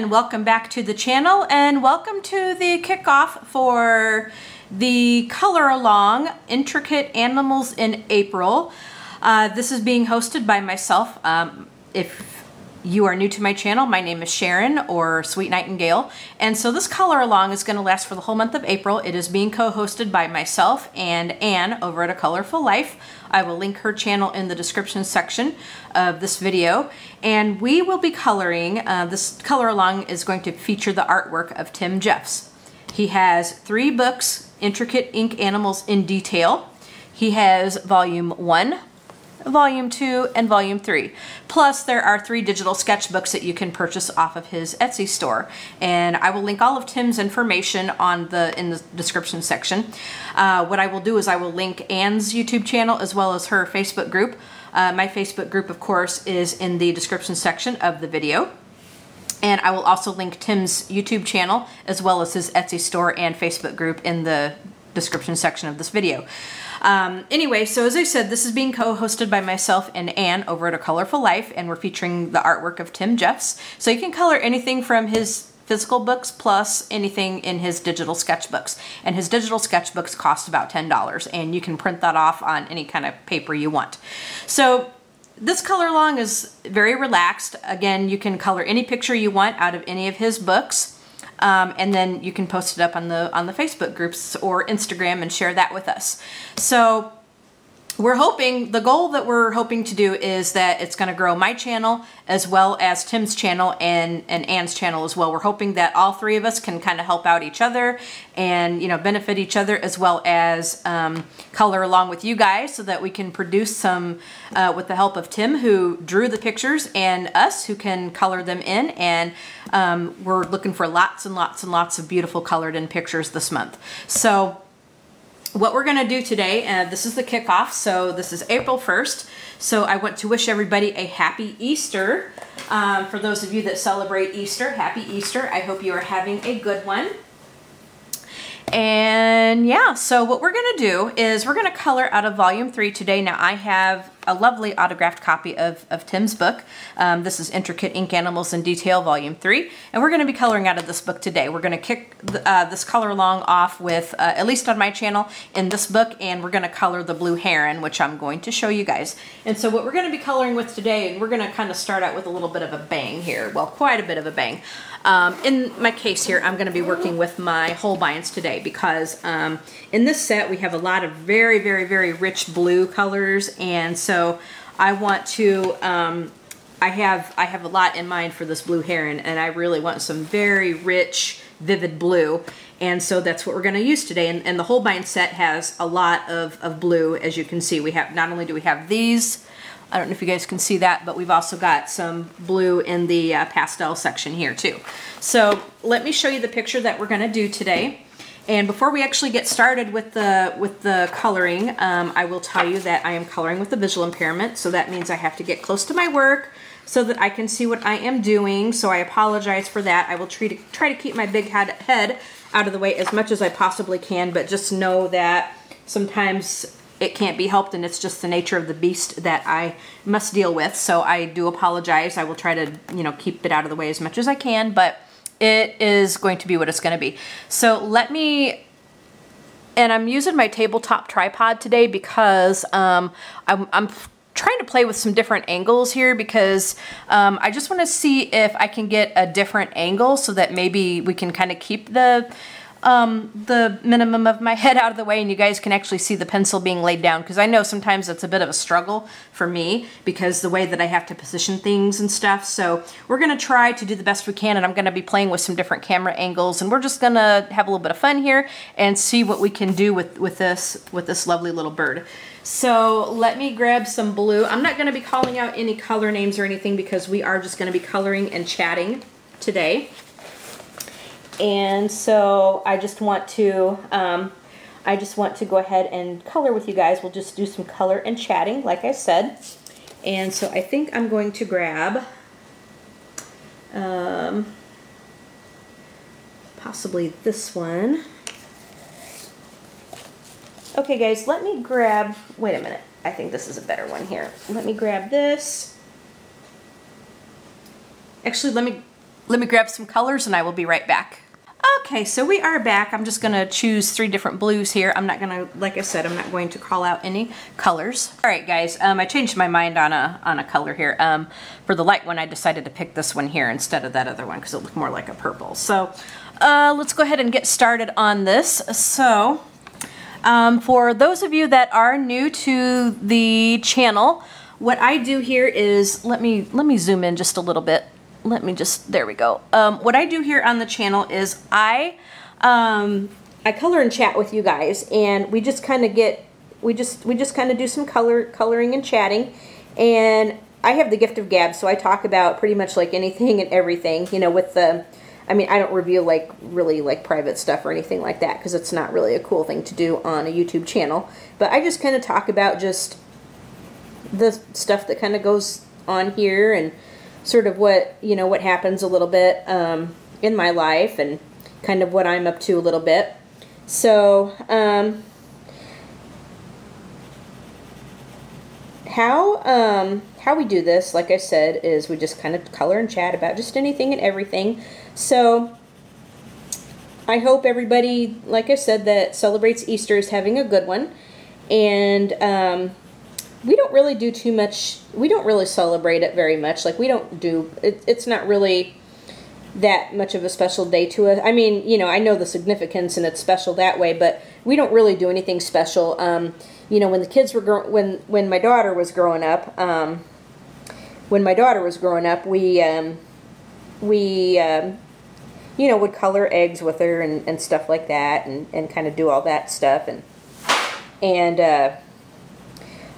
and welcome back to the channel, and welcome to the kickoff for the Color Along Intricate Animals in April. This is being hosted by myself. If you are new to my channel, my name is Sharon, or Sweet Nightingale, and so this Color Along is going to last for the whole month of April. It is being co-hosted by myself and Anne over at A Colorful Life. I will link her channel in the description section of this video, and we will be coloring. This Color Along is going to feature the artwork of Tim Jeffs. He has 3 books, Intricate Ink Animals in Detail. He has Volume 1, Volume 2, and Volume 3. Plus, there are 3 digital sketchbooks that you can purchase off of his Etsy store. And I will link all of Tim's information in the description section. What I will do is I will link Anne's YouTube channel as well as her Facebook group. My Facebook group, of course, is in the description section of the video. And I will also link Tim's YouTube channel as well as his Etsy store and Facebook group in the description section of this video. Anyway, so as I said, this is being co-hosted by myself and Anne over at A Colorful Life, and we're featuring the artwork of Tim Jeffs. So you can color anything from his physical books plus anything in his digital sketchbooks. And his digital sketchbooks cost about $10, and you can print that off on any kind of paper you want. So this Color Along is very relaxed. Again, you can color any picture you want out of any of his books. And then you can post it up on the Facebook groups or Instagram and share that with us. So we're hoping, the goal that we're hoping to do is that it's going to grow my channel as well as Tim's channel and Anne's channel as well. We're hoping that all 3 of us can kind of help out each other and, you know, benefit each other, as well as color along with you guys, so that we can produce some with the help of Tim, who drew the pictures, and us, who can color them in. And we're looking for lots and lots and lots of beautiful colored in pictures this month. So what we're going to do today, this is the kickoff, so this is April 1st, so I want to wish everybody a happy Easter. For those of you that celebrate Easter, happy Easter. I hope you are having a good one. And yeah, so what we're going to do is we're going to color out of Volume 3 today. Now, I have a lovely autographed copy of Tim's book. This is Intricate Ink Animals in Detail, Volume 3. And we're going to be coloring out of this book today. We're going to kick this Color Along off with, at least on my channel, in this book, and we're going to color the blue heron, which I'm going to show you guys. And so what we're going to be coloring with today, and we're going to kind of start out with a little bit of a bang here. Well, quite a bit of a bang. In my case here, I'm going to be working with my Holbeins today, because in this set we have a lot of very, very, very rich blue colors, and so I want to, I have a lot in mind for this blue heron, and I really want some very rich, vivid blue, and so that's what we're going to use today. And the Holbein set has a lot of blue, as you can see. We have, not only do we have these, I don't know if you guys can see that, but we've also got some blue in the pastel section here too. So let me show you the picture that we're going to do today. And before we actually get started with the coloring, I will tell you that I am coloring with a visual impairment, so that means I have to get close to my work so that I can see what I am doing. So I apologize for that. I will try to keep my big head out of the way as much as I possibly can, but just know that sometimes it can't be helped, and it's just the nature of the beast that I must deal with. So I do apologize. I will try to, you know, keep it out of the way as much as I can, but it is going to be what it's going to be. So let me, and I'm using my tabletop tripod today because I'm trying to play with some different angles here, because I just want to see if I can get a different angle so that maybe we can kind of keep the minimum of my head out of the way, and you guys can actually see the pencil being laid down, because I know sometimes it's a bit of a struggle for me because the way that I have to position things and stuff. So we're going to try to do the best we can, and I'm going to be playing with some different camera angles, and we're just going to have a little bit of fun here and see what we can do with this lovely little bird. So let me grab some blue. I'm not going to be calling out any color names or anything, because we are just going to be coloring and chatting today. And so I just want to go ahead and color with you guys. We'll just do some color and chatting, like I said. And so I think I'm going to grab possibly this one. Okay guys, let me grab, wait a minute, I think this is a better one here. Let me grab this. Actually, let me Let me grab some colors and I will be right back. Okay, so we are back. I'm just gonna choose 3 different blues here. I'm not gonna, like I said, I'm not going to call out any colors. All right, guys, I changed my mind on a color here. For the light one, I decided to pick this one here instead of that other one because it looked more like a purple. So let's go ahead and get started on this. So for those of you that are new to the channel, what I do here is, let me zoom in just a little bit. There we go. What I do here on the channel is I color and chat with you guys, and we just kind of do some coloring and chatting. And I have the gift of gab, so I talk about pretty much like anything and everything, you know, with the, I mean, I don't review like really like private stuff or anything like that because it's not really a cool thing to do on a YouTube channel. But I just kind of talk about just the stuff that kind of goes on here and sort of what, you know, what happens a little bit in my life and kind of what I'm up to a little bit. So how we do this, like I said, is we just kind of color and chat about just anything and everything. So I hope everybody, like I said, that celebrates Easter is having a good one. And we don't really do too much, we don't really celebrate it very much. Like, we don't do, it's not really that much of a special day to us. I mean, you know, I know the significance and it's special that way, but we don't really do anything special. You know, when the kids were when my daughter was growing up, we you know, would color eggs with her and stuff like that, and kind of do all that stuff. And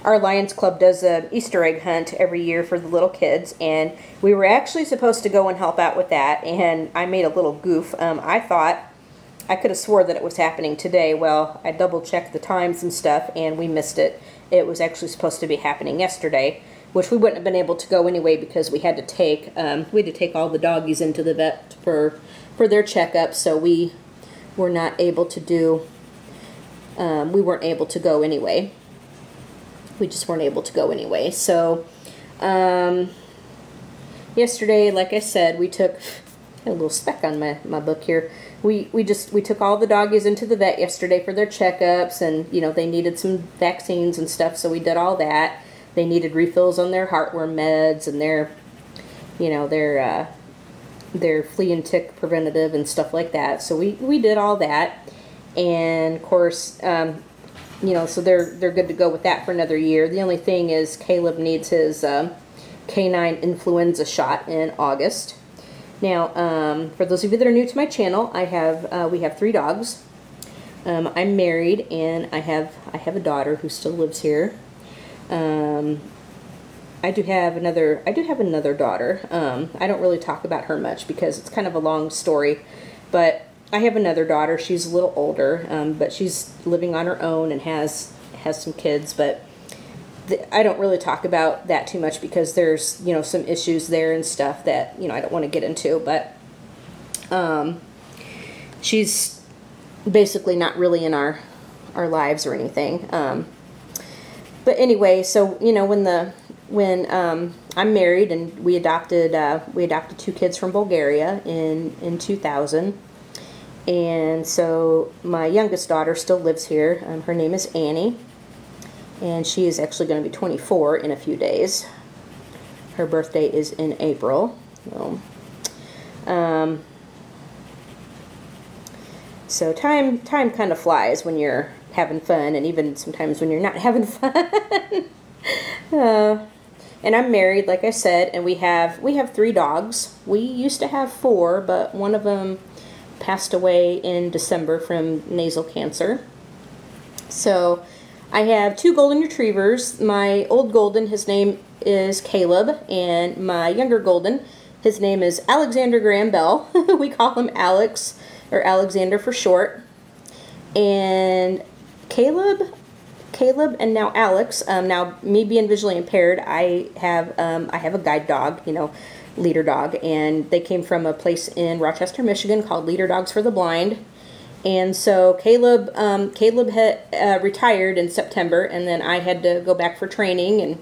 our Lions Club does an Easter egg hunt every year for the little kids, and we were actually supposed to go and help out with that, and I made a little goof. I thought, I could have swore that it was happening today. Well, I double-checked the times and stuff, and we missed it. It was actually supposed to be happening yesterday, which we wouldn't have been able to go anyway because we had to take all the doggies into the vet for their checkup, so we were not able to do, we weren't able to go anyway. We just weren't able to go anyway. So yesterday, like I said, we took a little speck on my book here. We took all the doggies into the vet yesterday for their checkups, and you know, they needed some vaccines and stuff, so we did all that. They needed refills on their heartworm meds and their, you know, their flea and tick preventative and stuff like that. So we did all that, and of course, you know, so they're good to go with that for another year. The only thing is Caleb needs his canine influenza shot in August. Now, for those of you that are new to my channel, we have 3 dogs. I'm married, and I have a daughter who still lives here. I do have another daughter. I don't really talk about her much because it's kind of a long story, but I have another daughter. She's a little older, but she's living on her own and has some kids, but I don't really talk about that too much because there's, you know, some issues there and stuff that, you know, I don't want to get into, but she's basically not really in our lives or anything. But anyway, so, you know, when I'm married, and we adopted 2 kids from Bulgaria in 2000. And so my youngest daughter still lives here. Her name is Annie, and she is actually going to be 24 in a few days. Her birthday is in April. So time kind of flies when you're having fun, and even sometimes when you're not having fun. And I'm married, like I said, and we have 3 dogs. We used to have 4, but one of them passed away in December from nasal cancer. So I have 2 golden retrievers. My old golden, his name is Caleb, and my younger golden, his name is Alexander Graham Bell. We call him Alex, or Alexander for short. And Caleb and now Alex, now me being visually impaired, I have a guide dog, you know, leader dog, and they came from a place in Rochester, Michigan called Leader Dogs for the Blind. And so Caleb had retired in September, and then I had to go back for training,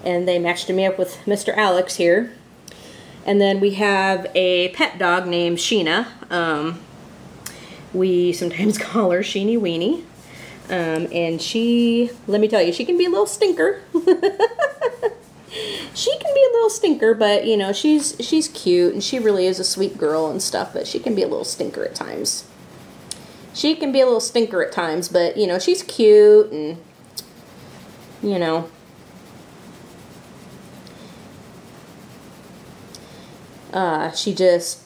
and they matched me up with Mr. Alex here. And then we have a pet dog named Sheena. We sometimes call her Sheeny Weenie. And she, let me tell you, she can be a little stinker. She can be a little stinker, but you know, she's cute and she really is a sweet girl and stuff, but she can be a little stinker at times. She can be a little stinker at times, but you know, she's cute and you know, she just,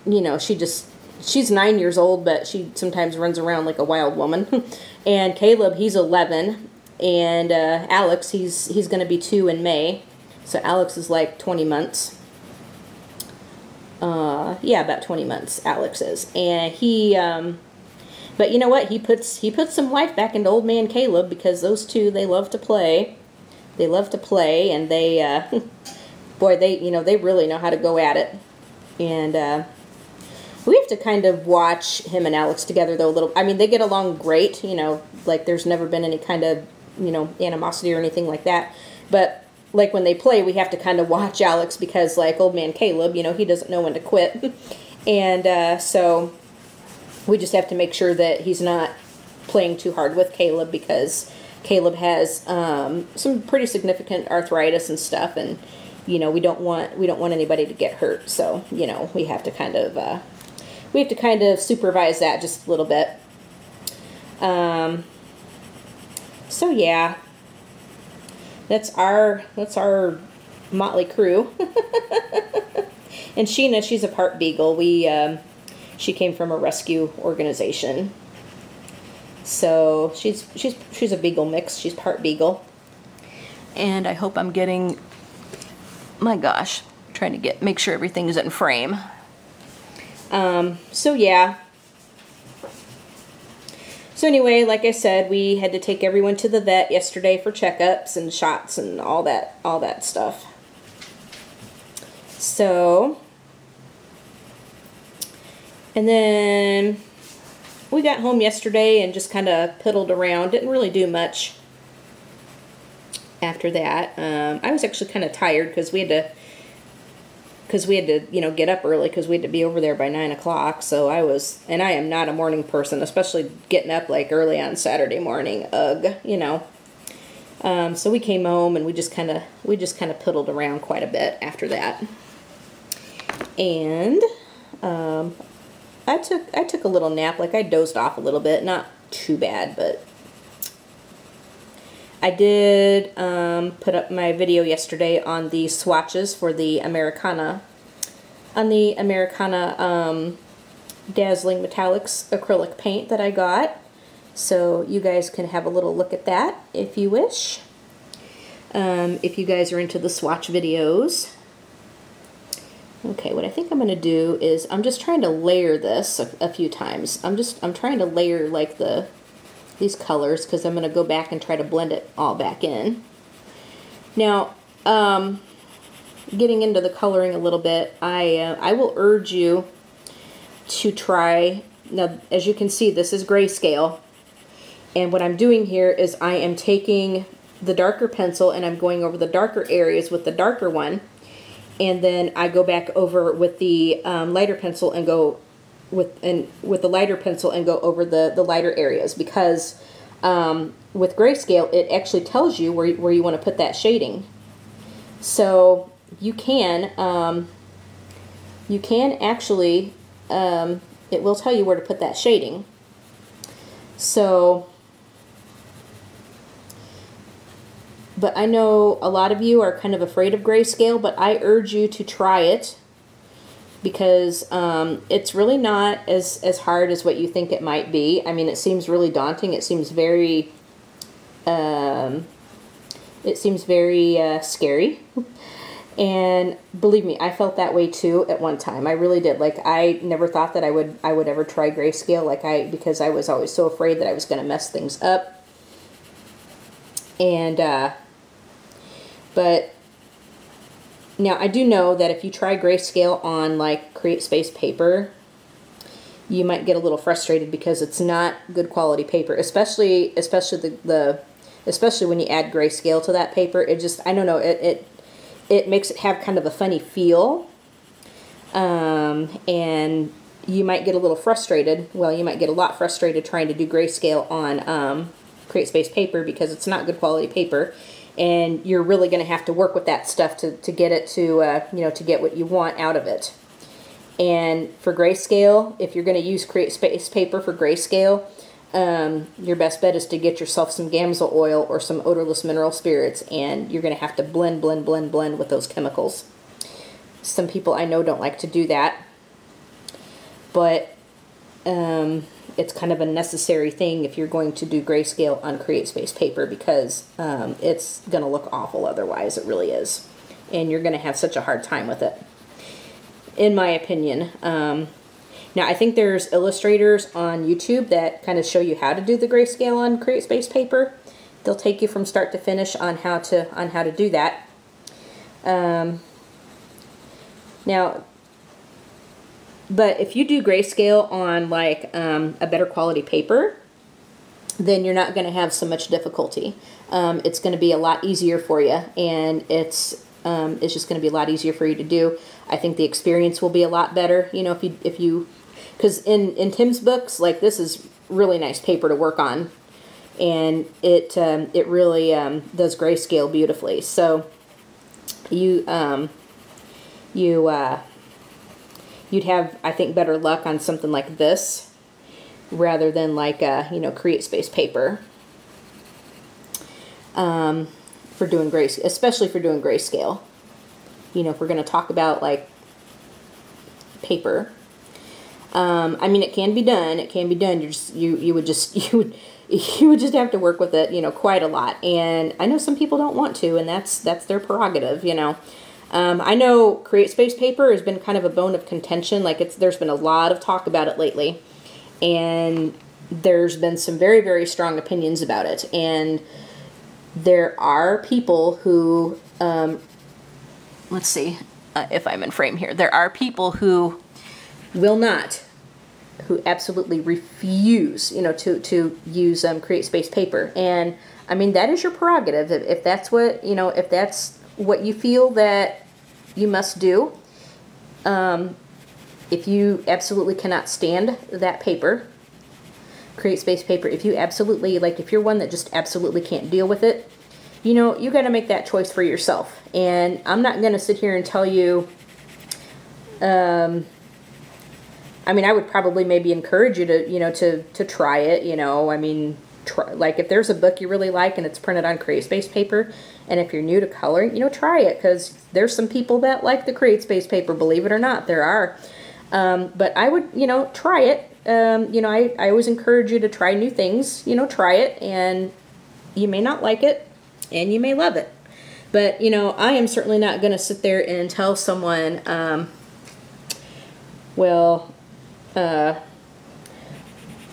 you know, she's 9 years old, but she sometimes runs around like a wild woman. And Caleb, he's 11, and Alex, he's going to be 2 in May. So Alex is like 20 months. Yeah, about 20 months Alex is. And he, but you know what? He puts some life back into old man Caleb, because those two, they love to play. They love to play, and they, boy, you know, they really know how to go at it. And, we have to kind of watch him and Alex together, though, a little. I mean, they get along great, you know, like there's never been any kind of, you know, animosity or anything like that. But, like, when they play, we have to kind of watch Alex because, like, old man Caleb, you know, he doesn't know when to quit. And so we just have to make sure that he's not playing too hard with Caleb, because Caleb has some pretty significant arthritis and stuff, and, you know, we don't want anybody to get hurt. So, you know, we have to kind of supervise that just a little bit. So yeah, that's our motley crew. And Sheena, she's a part beagle. She came from a rescue organization, so she's a beagle mix. She's part beagle. And I hope I'm getting, my gosh, trying to make sure everything is in frame. So yeah. So anyway, like I said, we had to take everyone to the vet yesterday for checkups and shots and all that stuff. So, and then we got home yesterday and just kind of piddled around. Didn't really do much after that. I was actually kind of tired because we had to, you know, get up early because we had to be over there by 9 o'clock. So I am not a morning person, especially getting up like early on Saturday morning. Ugh, you know. So we came home and we just kind of piddled around quite a bit after that. And I took a little nap. Like, I dozed off a little bit, not too bad, but I did put up my video yesterday on the swatches for the Americana, Dazzling Metallics acrylic paint that I got. So you guys can have a little look at that if you wish. If you guys are into the swatch videos. Okay, what I think I'm going to do is I'm just trying to layer this a few times. I'm trying to layer like these colors, because I'm going to go back and try to blend it all back in. Now, getting into the coloring a little bit, I will urge you to try. Now, as you can see, this is grayscale, and what I'm doing here is I am taking the darker pencil and I'm going over the darker areas with the darker one, and then I go back over with the lighter pencil and go with the lighter pencil and go over the lighter areas, because with grayscale it actually tells you where you want to put that shading. So you can actually it will tell you where to put that shading. So, but I know a lot of you are kind of afraid of grayscale, but I urge you to try it, because it's really not as hard as what you think it might be. I mean, it seems really daunting. It seems very scary. And believe me, I felt that way too at one time. I really did. Like, I never thought that I would ever try grayscale, because I was always so afraid that I was going to mess things up. And but now I do know that if you try grayscale on like Create Space paper, you might get a little frustrated because it's not good quality paper, especially when you add grayscale to that paper. It just, I don't know, it makes it have kind of a funny feel. and you might get a little frustrated. Well, you might get a lot frustrated trying to do grayscale on Create Space paper because it's not good quality paper, and you're really going to have to work with that stuff to get it to to get what you want out of it. And for grayscale, if you're going to use Create Space paper for grayscale, your best bet is to get yourself some Gamsol oil or some odorless mineral spirits, and you're going to have to blend with those chemicals. Some people I know don't like to do that, but it's kind of a necessary thing if you're going to do grayscale on Create Space paper, because it's going to look awful otherwise. It really is. And you're going to have such a hard time with it, in my opinion. Now, I think there's illustrators on YouTube that kind of show you how to do the grayscale on Create Space paper. They'll take you from start to finish on how to do that. Now, but if you do grayscale on like a better quality paper, then you're not going to have so much difficulty. It's going to be a lot easier for you, and it's just going to be a lot easier for you to do. I think the experience will be a lot better, you know, if you because in Tim's books, like, this is really nice paper to work on, and it really does grayscale beautifully. So you'd have, I think, better luck on something like this rather than like Create Space paper for doing especially for doing grayscale. You know, if we're going to talk about like paper, I mean, it can be done. It can be done. You would just have to work with it, you know, quite a lot. And I know some people don't want to, and that's their prerogative, you know. I know Create Space paper has been kind of a bone of contention. Like, there's been a lot of talk about it lately, and there's been some very, very strong opinions about it. And there are people who, let's see if I'm in frame here. There are people who will not, who absolutely refuse, you know, to use Create Space paper. And I mean, that is your prerogative. If that's what, you know, if that's what you feel that you must do. If you absolutely cannot stand that paper, Create Space paper, if you absolutely, like, if you're one that just absolutely can't deal with it, you know, you got to make that choice for yourself. And I'm not going to sit here and tell you, I mean, I would probably maybe encourage you to, you know, to try it, you know. I mean, like, if there's a book you really like and it's printed on Create Space paper, and if you're new to coloring, you know, try it, because there's some people that like the Create Space paper, believe it or not, there are. But I would, you know, try it. You know, I always encourage you to try new things, you know, try it, and you may not like it, and you may love it. But, you know, I am certainly not going to sit there and tell someone, well,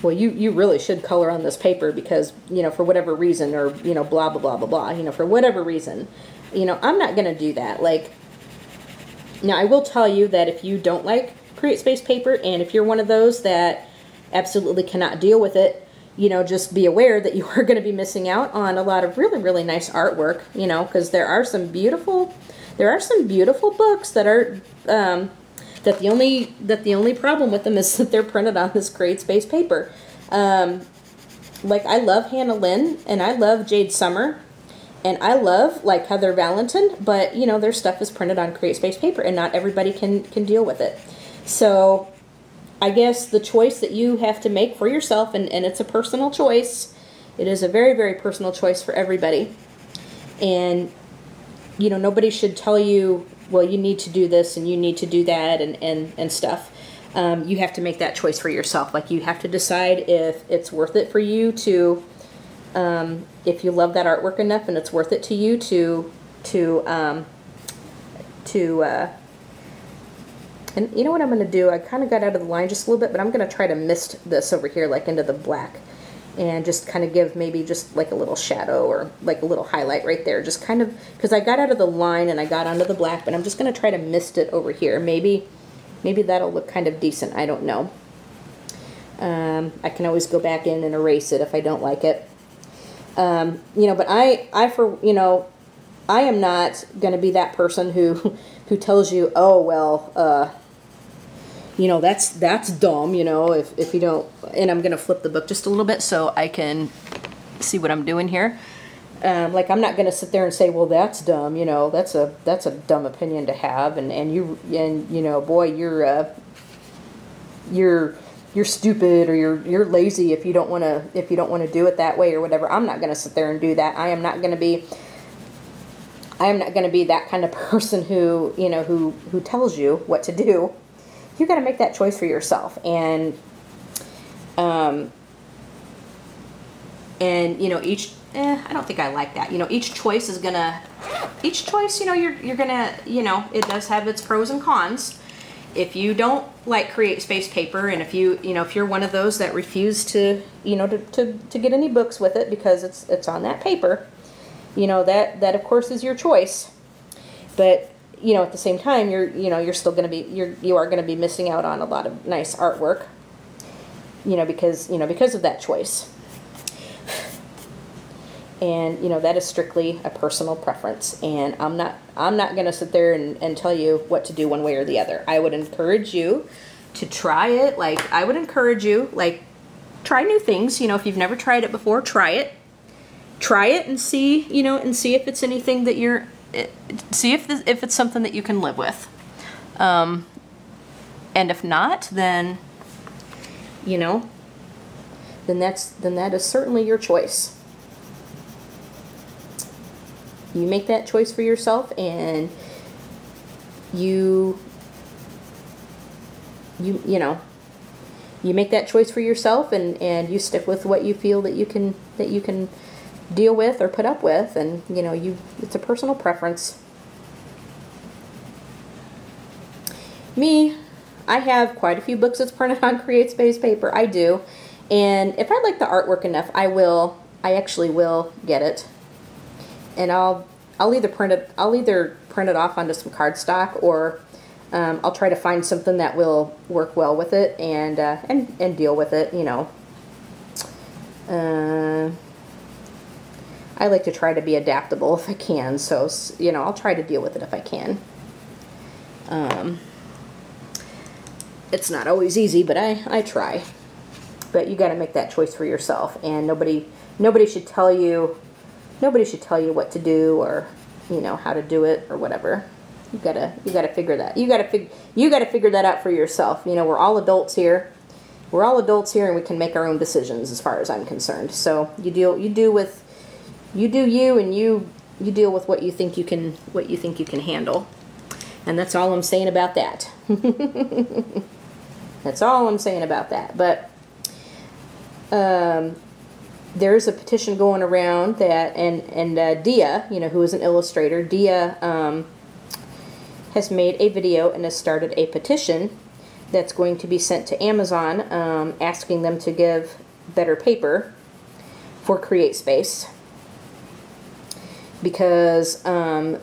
you really should color on this paper because, you know, for whatever reason, or, you know, blah, blah, blah, blah, blah, you know, for whatever reason. You know, I'm not going to do that. Like, now, I will tell you that if you don't like Create Space paper, and if you're one of those that absolutely cannot deal with it, you know, just be aware that you are going to be missing out on a lot of really, really nice artwork, you know, because there are some beautiful books that are, that the only problem with them is that they're printed on this Create Space paper. Like, I love Hannah Lynn, and I love Jade Summer, and I love, like, Heather Valentin, but, you know, their stuff is printed on Create Space paper, and not everybody can deal with it. So I guess the choice that you have to make for yourself, and it's a personal choice. It is a very, very personal choice for everybody. And, you know, nobody should tell you, well, you need to do this and you need to do that and stuff. You have to make that choice for yourself. Like, you have to decide if it's worth it for you to, if you love that artwork enough and it's worth it to you and you know what I'm going to do? I kind of got out of the line just a little bit, but I'm going to try to mist this over here, like, into the black, and just kind of give maybe just like a little shadow or like a little highlight right there. Just kind of, because I got out of the line and I got onto the black, but I'm just going to try to mist it over here. Maybe that'll look kind of decent. I don't know. I can always go back in and erase it if I don't like it. You know, but I am not going to be that person who tells you, oh, well, you know, that's dumb, you know, if you don't, and I'm going to flip the book just a little bit so I can see what I'm doing here. Like, I'm not going to sit there and say, well, that's dumb, you know, that's a dumb opinion to have, and you know, boy, you're stupid, or you're lazy if you don't want to do it that way or whatever. I'm not going to sit there and do that. I am not going to be that kind of person who, you know, who tells you what to do. You got to make that choice for yourself, and you know, I don't think I like that. You know, each choice, you know, you're gonna, you know, it does have its pros and cons. If you don't like Create Space paper, and if you're one of those that refuse to, you know, to get any books with it because it's on that paper, you know, that of course is your choice. But, you know, at the same time, you're still going to be, you are going to be missing out on a lot of nice artwork, you know, because of that choice. And, you know, that is strictly a personal preference, and I'm not going to sit there and tell you what to do one way or the other. I would encourage you to try it. Like, I would encourage you, like, try new things. You know, if you've never tried it before, try it and see, you know, and see if it's anything that see if it's something that you can live with. And if not, then, you know, then that is certainly your choice. You make that choice for yourself, and you know, you make that choice for yourself, and you stick with what you feel that you can deal with or put up with, and, you know, it's a personal preference. Me, I have quite a few books that's printed on Create Space paper. I do, and if I like the artwork enough, I actually will get it. And I'll either print it off onto some cardstock, or I'll try to find something that will work well with it and deal with it. You know, I like to try to be adaptable if I can. So, you know, I'll try to deal with it if I can. It's not always easy, but I try. But you got to make that choice for yourself, and nobody should tell you. Nobody should tell you what to do, or, you know, how to do it or whatever. You gotta figure that. You gotta figure that out for yourself. You know, we're all adults here. We're all adults here, and we can make our own decisions as far as I'm concerned. So you do you, and you deal with what you think you can handle. And that's all I'm saying about that. That's all I'm saying about that. But there's a petition going around that, and Dia, you know, who is an illustrator, Dia has made a video and has started a petition that's going to be sent to Amazon, asking them to give better paper for Create Space, because and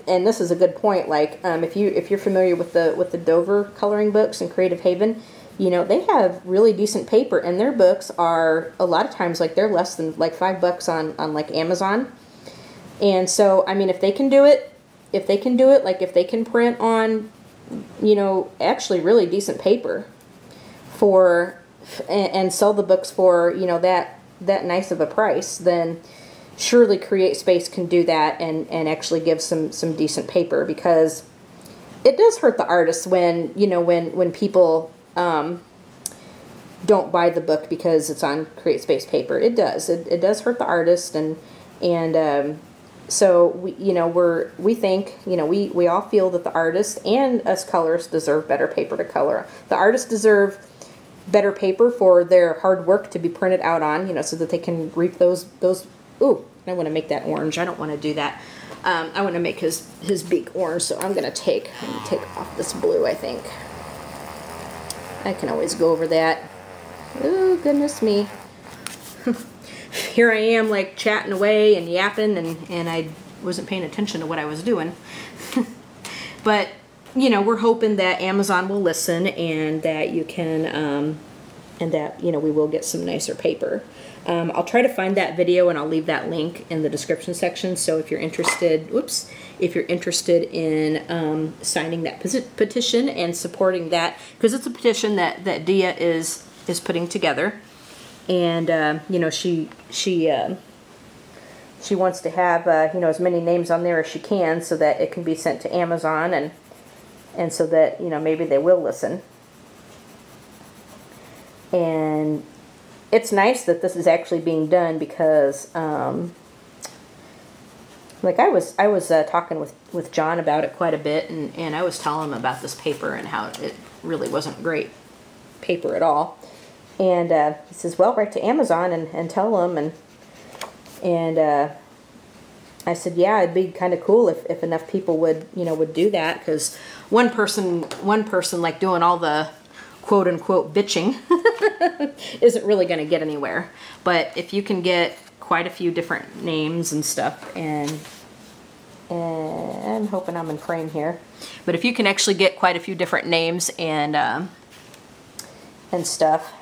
this is a good point. Like, if you're familiar with the Dover coloring books and Creative Haven, you know, they have really decent paper, and their books are a lot of times, like, they're less than like $5 on like Amazon. And so, I mean, if they can do it, like, if they can print on, you know, actually really decent paper and sell the books for, you know, that nice of a price, then surely Create Space can do that and actually give some decent paper, because it does hurt the artists when, you know, when people don't buy the book because it's on Create Space paper. It does. It does hurt the artist, and so we think, you know, we all feel that the artists and us colorists deserve better paper to color. The artists deserve better paper for their hard work to be printed out on, you know, so that they can reap those. Ooh, I want to make that orange. I don't want to do that. I want to make his beak orange, so I'm gonna take off this blue, I think. I can always go over that. Oh, goodness me. Here I am, like, chatting away and yapping, and I wasn't paying attention to what I was doing. But, you know, we're hoping that Amazon will listen, and that you can and that, you know, we will get some nicer paper. I'll try to find that video and I'll leave that link in the description section. So if you're interested, whoops, if you're interested in signing that petition and supporting that, because it's a petition that Dia is putting together, and you know, she wants to have you know, as many names on there as she can, so that it can be sent to Amazon, and so that, you know, maybe they will listen. And it's nice that this is actually being done, because like I was talking with John about it quite a bit, and I was telling him about this paper and how it really wasn't great paper at all. And he says, well, write to Amazon and tell them. And I said, yeah, it'd be kind of cool if enough people would, you know, would do that, because one person like doing all the quote unquote bitching isn't really going to get anywhere. But if you can get quite a few different names and stuff, and I'm hoping I'm in frame here, but if you can actually get quite a few different names and stuff,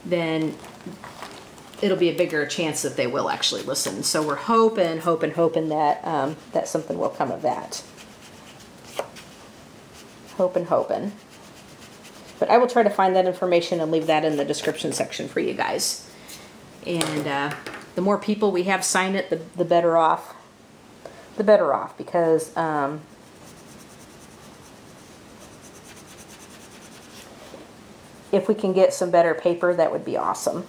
then it'll be a bigger chance that they will actually listen. So we're hoping that that something will come of that. Hoping. But I will try to find that information and leave that in the description section for you guys. And the more people we have sign it, the better off. The better off, because if we can get some better paper, that would be awesome.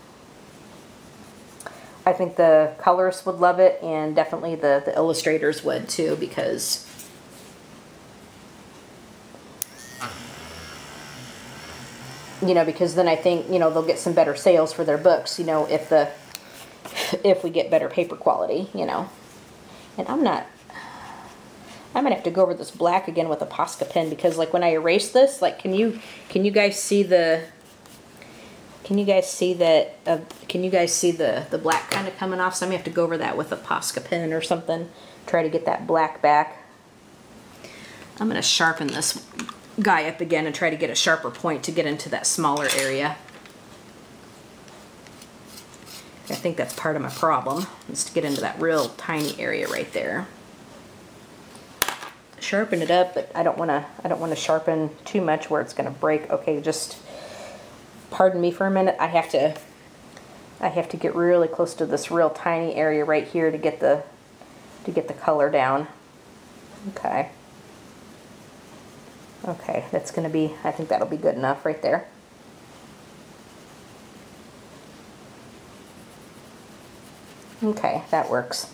I think the colorists would love it, and definitely the illustrators would too, because you know, because then I think, you know, they'll get some better sales for their books, you know, if we get better paper quality, you know. And I'm gonna have to go over this black again with a Posca pen, because like when I erase this, like can you guys see the the black kind of coming off? So I'm gonna have to go over that with a Posca pen or something, try to get that black back. I'm gonna sharpen this guy up again and try to get a sharper point to get into that smaller area. I think that's part of my problem, is to get into that real tiny area right there. Sharpen it up, but I don't want to sharpen too much where it's going to break. Okay, just pardon me for a minute. I have to get really close to this real tiny area right here to get the color down. Okay. Okay, that's going to be, I think that'll be good enough right there. Okay, that works.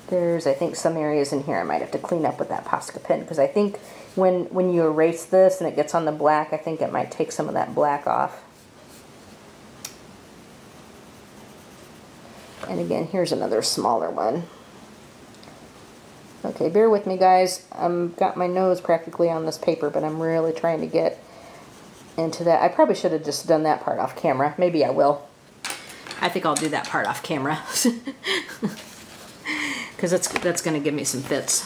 There's, I think, some areas in here I might have to clean up with that Posca pen, because I think when you erase this and it gets on the black, I think it might take some of that black off. And again, here's another smaller one. Okay, bear with me, guys. I've got my nose practically on this paper, but I'm really trying to get into that. I probably should have just done that part off camera. Maybe I will. I think I'll do that part off camera. Because that's going to give me some fits.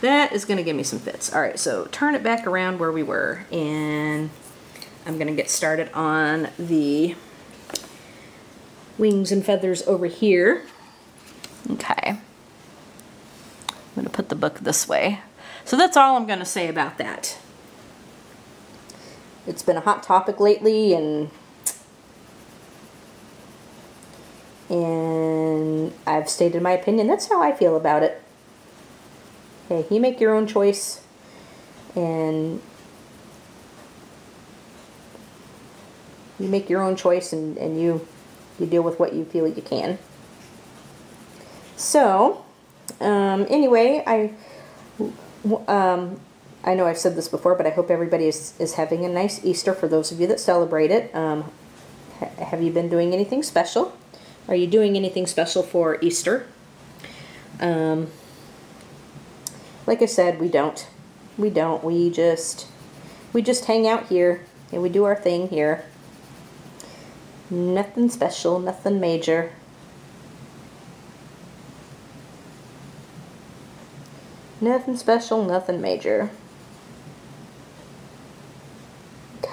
That is going to give me some fits. All right, so turn it back around where we were, and I'm going to get started on the wings and feathers over here. Okay. I'm going to put the book this way. So that's all I'm going to say about that. It's been a hot topic lately, and I've stated my opinion. That's how I feel about it. Okay, you make your own choice, and you make your own choice, and you deal with what you feel you can. So, anyway, I know I've said this before, but I hope everybody is having a nice Easter for those of you that celebrate it. Have you been doing anything special? Are you doing anything special for Easter? Like I said, we don't. We just hang out here, and we do our thing here. Nothing special, nothing major. Nothing special, nothing major.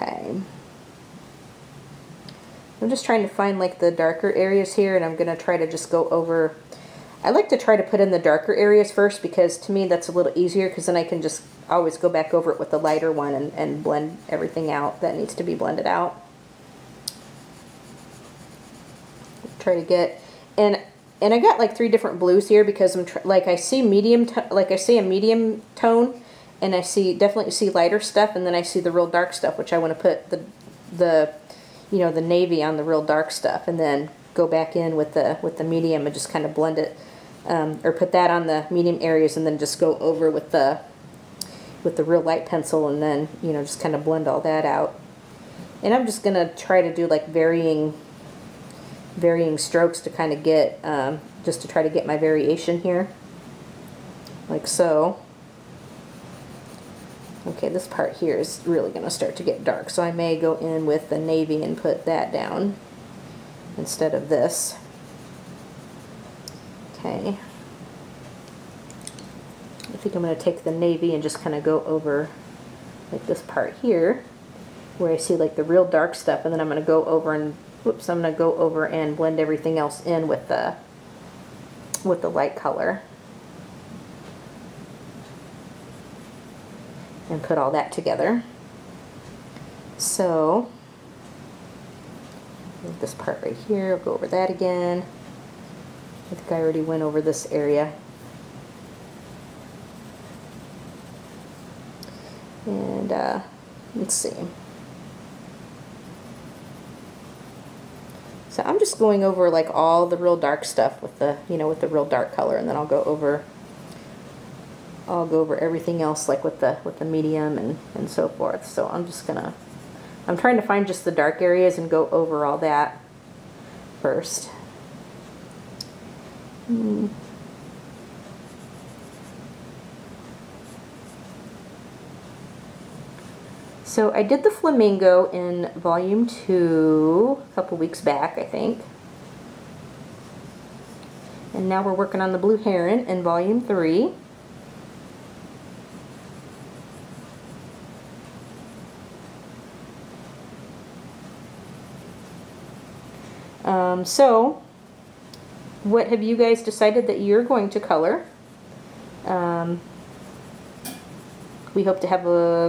Okay. I'm just trying to find like the darker areas here, and I'm going to try to just go over. I like to try to put in the darker areas first because to me that's a little easier, because then I can just always go back over it with the lighter one and blend everything out that needs to be blended out. Try to get, and I got like 3 different blues here because I'm like I see medium, like I see a medium tone, and I definitely see lighter stuff, and then I see the real dark stuff, which I want to put the you know, the navy on the real dark stuff, and then go back in with the medium and just kind of blend it, or put that on the medium areas, and then just go over with the real light pencil, and then, you know, just kind of blend all that out. And I'm just gonna try to do like varying strokes to kind of get just to try to get my variation here, like so. Okay, this part here is really going to start to get dark, so I may go in with the navy and put that down instead of this. Okay. I think I'm going to take the navy and just kind of go over like this part here where I see like the real dark stuff, and then I'm going to go over and, whoops, I'm going to go over and blend everything else in with the light color. And put all that together. So, this part right here, I'll go over that again. I think I already went over this area. And let's see. So I'm just going over like all the real dark stuff with the, you know, with the real dark color, and then I'll go over everything else like with the medium and so forth. So I'm trying to find just the dark areas and go over all that first. So I did the flamingo in volume 2 a couple weeks back, I think. And now we're working on the blue heron in volume 3. So, what have you guys decided that you're going to color? We hope to have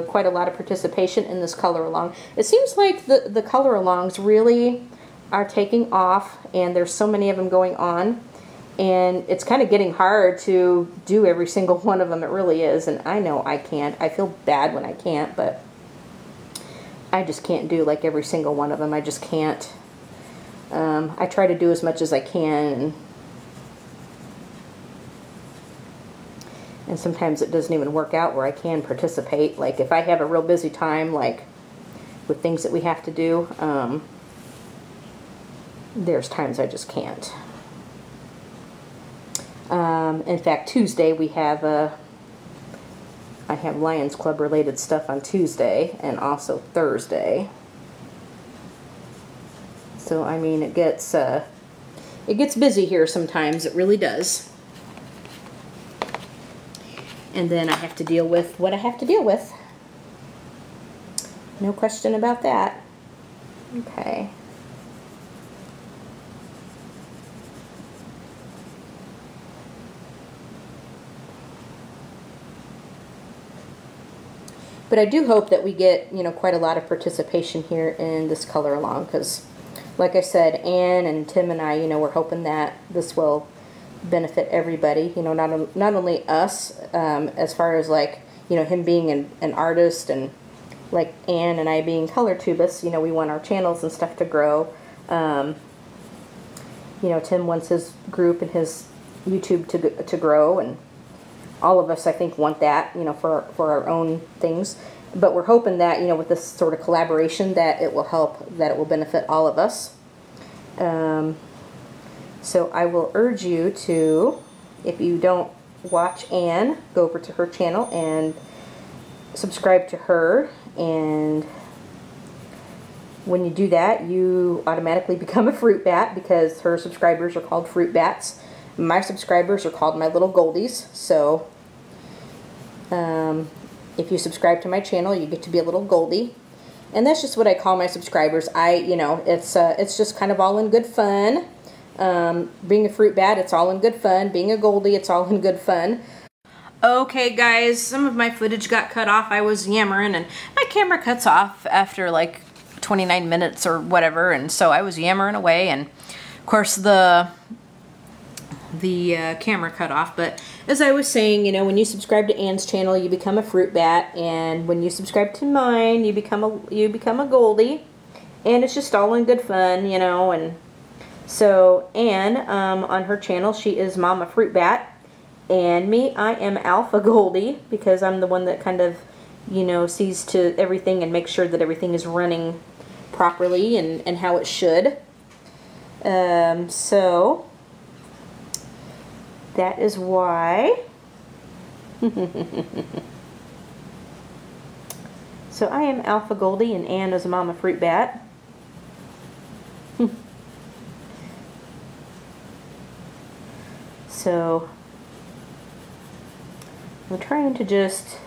quite a lot of participation in this color along. It seems like the color alongs really are taking off, and there's so many of them going on, and it's kind of getting hard to do every single one of them. It really is, and I know I can't. I feel bad when I can't, but I just can't do like every single one of them. I just can't. I try to do as much as I can, and sometimes it doesn't even work out where I can participate. Like if I have a real busy time, like with things that we have to do, there's times I just can't. In fact, Tuesday we have I have Lions Club related stuff on Tuesday and also Thursday. So I mean, it gets busy here sometimes. It really does. And then I have to deal with what I have to deal with. No question about that. Okay. But I do hope that we get, you know, quite a lot of participation here in this color along, because like I said, Anne and Tim and I, you know, we're hoping that this will benefit everybody, you know, not only us, as far as like, you know, him being an artist, and like Anne and I being color tubists, you know, we want our channels and stuff to grow. You know, Tim wants his group and his YouTube to grow, and all of us, I think, want that, you know, for our own things. But we're hoping that, you know, with this sort of collaboration, that it will help, that it will benefit all of us. So I will urge you to, if you don't watch Anne, go over to her channel and subscribe to her. And when you do that, you automatically become a fruit bat, because her subscribers are called fruit bats. My subscribers are called my little goldies. So if you subscribe to my channel, you get to be a little goldie. And that's just what I call my subscribers. You know, it's just kind of all in good fun. Being a fruit bat, it's all in good fun. Being a Goldie, it's all in good fun. Okay guys, some of my footage got cut off. I was yammering and my camera cuts off after like 29 minutes or whatever, and so I was yammering away, and of course the camera cut off. But as I was saying, you know, when you subscribe to Anne's channel, you become a fruit bat, and when you subscribe to mine, you become a Goldie, and it's just all in good fun, you know. And so Anne, on her channel, she is Mama Fruit Bat, and me, I am Alpha Goldie, because I'm the one that kind of, you know, sees to everything and makes sure that everything is running properly and how it should. So that is why. So I am Alpha Goldie and Anne is Mama Fruit Bat. So I'm trying to just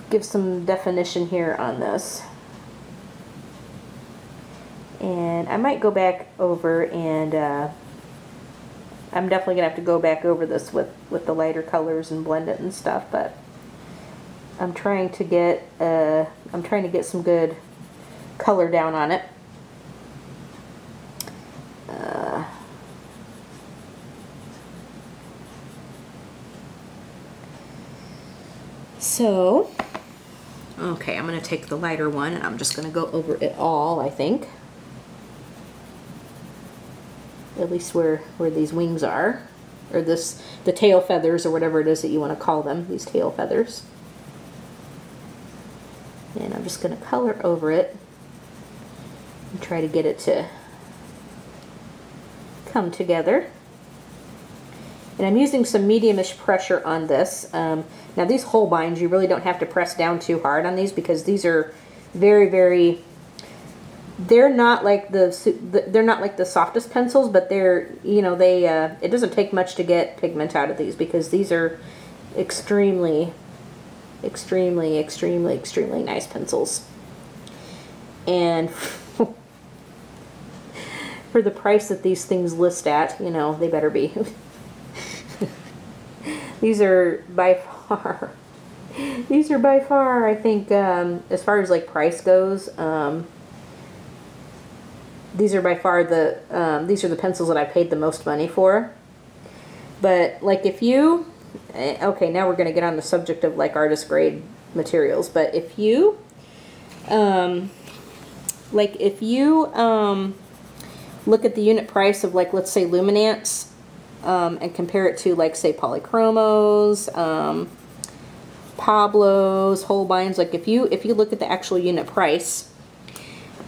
give some definition here on this. And I might go back over and I'm definitely gonna have to go back over this with the lighter colors and blend it and stuff, but I'm trying to get some good color down on it. So, okay, I'm gonna take the lighter one and I'm just gonna go over it all, I think. At least where these wings are, or the tail feathers, or whatever it is that you want to call them, these tail feathers. And I'm just going to color over it and try to get it to come together. And I'm using some medium-ish pressure on this. Now these hole binds, you really don't have to press down too hard on these, because these are very, very, they're not like the softest pencils, but they're, you know, they it doesn't take much to get pigment out of these, because these are extremely nice pencils. And for the price that these things list at, you know, they better be. These are by far, I think, as far as like price goes, these are by far these are the pencils that I paid the most money for. But like if you, okay, now we're going to get on the subject of like artist grade materials, but if you, look at the unit price of, like, let's say Luminance, and compare it to, like, say Polychromos, Pablos, Holbeins, like if you look at the actual unit price,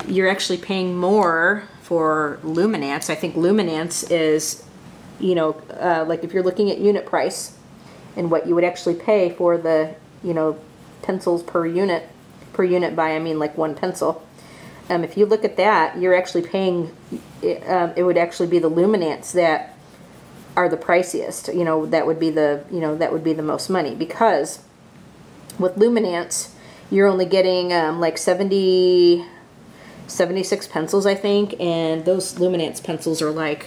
you're actually paying more for Luminance. I think Luminance is, you know, like if you're looking at unit price and what you would actually pay for the, you know, pencils per unit by, I mean, like one pencil. If you look at that, you're actually paying, it would actually be the Luminance that are the priciest, you know, that would be the, you know, that would be the most money, because with Luminance, you're only getting like 76 pencils, I think, and those Luminance pencils are like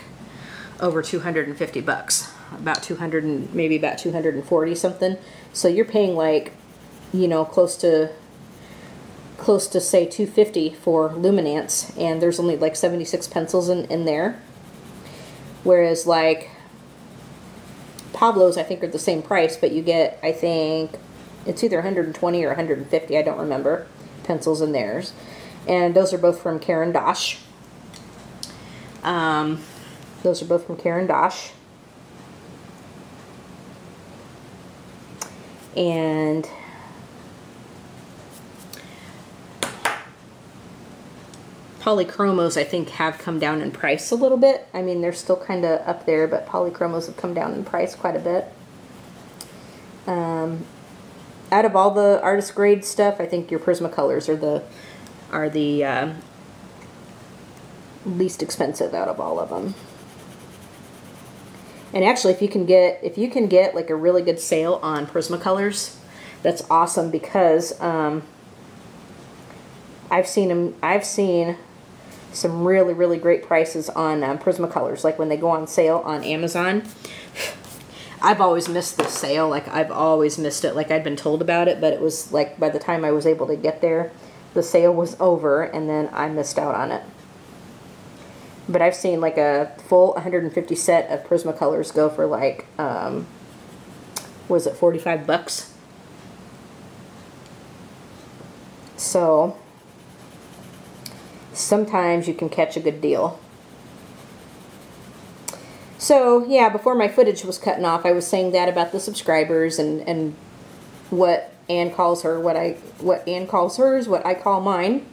over 250 bucks, about 200 and maybe about 240 something. So you're paying like, you know, close to say 250 for Luminance, and there's only like 76 pencils in there. Whereas like Pablos, I think, are the same price, but you get, I think it's either 120 or 150, I don't remember, pencils in theirs. And those are both from Karen Dosh. Those are both from Karen Dosh. And Polychromos, I think, have come down in price a little bit. I mean, they're still kind of up there, but Polychromos have come down in price quite a bit. Out of all the artist grade stuff, I think your Prismacolors are the least expensive out of all of them. And actually, if you can get like a really good sale on Prismacolors, that's awesome, because I've seen some really, really great prices on Prismacolors, like when they go on sale on Amazon. I've always missed this sale. Like, I've always missed it. Like, I'd been told about it, but it was like by the time I was able to get there, the sale was over, and then I missed out on it. But I've seen like a full 150 set of Prismacolors go for like, was it 45 bucks? So sometimes you can catch a good deal. So yeah, before my footage was cutting off, I was saying that about the subscribers and what Ann calls her, what Ann calls hers, what I call mine.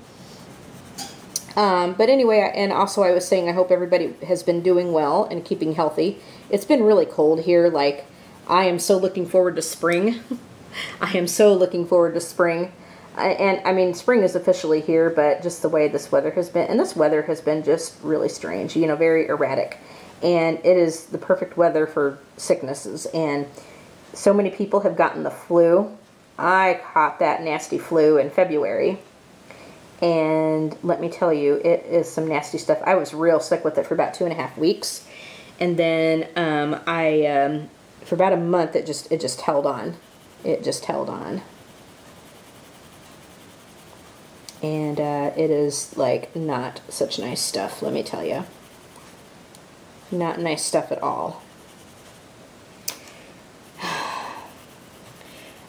But anyway, and also I was saying I hope everybody has been doing well and keeping healthy. It's been really cold here. Like, I am so looking forward to spring. I am so looking forward to spring. And I mean, spring is officially here, but just the way this weather has been, and this weather has been just really strange, you know, very erratic. And it is the perfect weather for sicknesses. And so many people have gotten the flu. I caught that nasty flu in February. And let me tell you, it is some nasty stuff. I was real sick with it for about 2.5 weeks. And then for about a month, it just held on. It just held on. And it is like not such nice stuff, let me tell you. Not nice stuff at all.